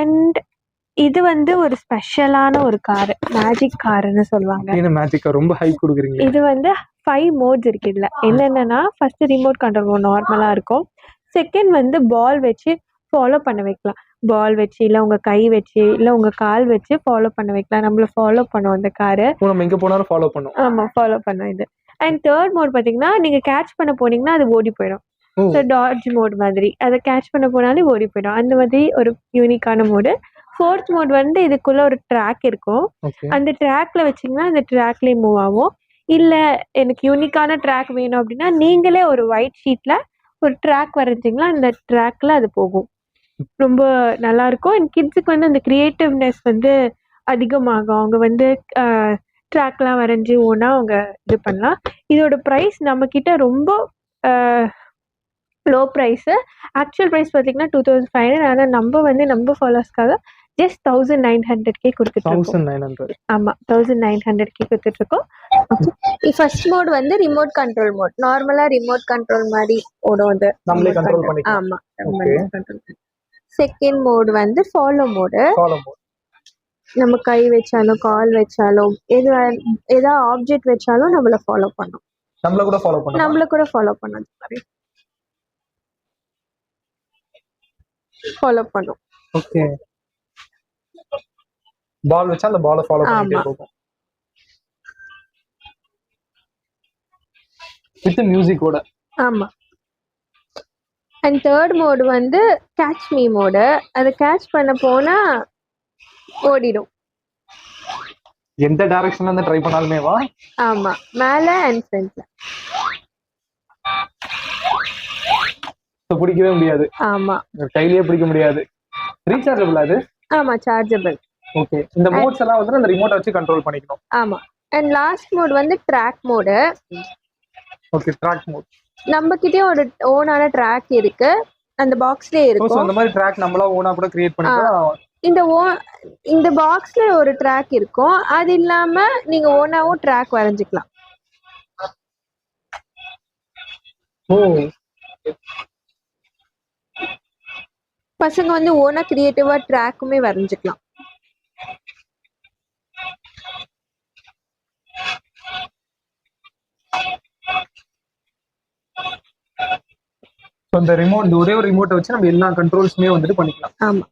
And இது வந்து ஒரு ஸ்பெஷலான ஒரு கார், மேஜிக் கார்னு சொல்லுவாங்க. என்ன மேஜிக் கார் ரொம்ப ஹை கொடுக்குறீங்க. இது வந்து 5 மோட்ஸ் இருக்கு இதுல. என்னென்னன்னா ஃபர்ஸ்ட் ரிமோட் கண்ட்ரோல் மோட் நார்மலா இருக்கும். செகண்ட் வந்து பால் வச்சு ஃபாலோ பண்ண வைக்கலாம். பால் வச்சு இல்ல உங்க கை வச்சு இல்ல உங்க கால் வச்சு ஃபாலோ பண்ண வைக்கலாம். நம்மள ஃபாலோ பண்ணும் அந்த காரு. நம்ம எங்க போனாலும் ஃபாலோ பண்ணும். ஆமா ஃபாலோ பண்ணும் இது. அண்ட் தேர்ட் மோட் பாத்தீங்கன்னா நீங்க கேட்ச் பண்ண போனீங்கன்னா அது ஓடி போயிடும். ஸோ டாட்ஜ் மோட் மாதிரி அதை கேட்ச் பண்ண போனாலே ஓடி போயிடும். அந்த மாதிரி ஒரு யூனிக்கான மோடு. ஃபோர்த் மோட் வந்து இதுக்குள்ள ஒரு ட்ராக் இருக்கும். அந்த ட்ராக்ல வச்சீங்கன்னா அந்த ட்ராக்லயே மூவ் ஆகும். இல்ல எனக்கு யூனிக்கான ட்ராக் வேணும் அப்படின்னா நீங்களே ஒரு ஒயிட் ஷீட்ல ஒரு ட்ராக் வரைஞ்சிங்கன்னா அந்த ட்ராக்ல அது போகும். ரொம்ப நல்லா இருக்கும். அண்ட் கிட்ஸுக்கு வந்து அந்த கிரியேட்டிவ்னஸ் வந்து அதிகமாகும். அவங்க வந்து ட்ராக்லாம் வரைஞ்சி ஓனா அவங்க இது பண்ணலாம். இதோட ப்ரைஸ் நம்ம கிட்ட ரொம்ப லோ ப்ரைஸு. ஆக்சுவல் ப்ரைஸ் பார்த்தீங்கன்னா 2500. ஆனால் நம்ம வந்து நம்ம ஃபாலோவர்ஸ்க்காக ஜஸ்ட் 1900 கொடுத்துட்ருக்கோம். 1900. ஆமாம் 1900 கொடுத்துட்ருக்கோம். ஃபர்ஸ்ட் மோட் வந்து ரிமோட் கண்ட்ரோல் மோட். நார்மலாக ரிமோட் கண்ட்ரோல் மாதிரி ஓடும் அது. நம்மளே கண்ட்ரோல் பண்ணிக்கலாம். ஆமாம் கண்ட்ரோல். செகண்ட் மோடு வந்து ஃபாலோ மோடு. நம்ம கை வச்சாலும் கால் வச்சாலும் ஏதாவது ஆப்ஜெக்ட் வச்சாலும் நம்மள ஃபாலோ பண்ணும். நம்மள கூட ஃபாலோ பண்ணும். ஃபாலோ பண்ணும். ஓகே. பால் வச்சா அந்த பாலை ஃபாலோ பண்ணிட்டே போகும். வித் மியூசிக்கோட. ஆமா. அண்ட் தேர்ட் மோடு வந்து கேட்ச் மீ மோடு. அதை கேட்ச் பண்ண போனா ஓடிடும். எந்த டைரக்ஷன்ல இருந்து ட்ரை பண்ணாலுமே வா. ஆமா மேல அண்ட் ஃப்ரண்ட்ல. பிடிக்கவே முடியாது. ஆமா கையிலேயே பிடிக்க முடியாது. ரீசார்ஜபிள் அது. ஆமா சார்ஜபிள். ஓகே. இந்த மோட்ஸ் எல்லாம் வந்து அந்த ரிமோட் வச்சு கண்ட்ரோல் பண்ணிக்கணும். ஆமா. அண்ட் லாஸ்ட் மோட் வந்து track mode. Okay track mode. நம்ம கிட்டே ஒரு ஓனான ட்ராக் இருக்கு. அந்த பாக்ஸ்லயே இருக்கும். சோ அந்த மாதிரி ட்ராக் நம்மளா ஓனா கூட கிரியேட் பண்ணிக்கலாம். இந்த பாக்ஸ்ல ஒரு ட்ராக் இருக்கும். அது இல்லாம நீங்க ஓனாவும் ட்ராக் வரைஞ்சிக்கலாம். ஓ. பசங்க வந்து ஓனா கிரியேட்டிவா ட்ராக்குமே வரைஞ்சிக்கலாம். இந்த ரிமோட் ஒரே ஒரு ரிமோட்டை வச்சு நம்ம எல்லா கண்ட்ரோல்ஸுமே வந்துட்டு பண்ணிக்கலாம். ஆமா.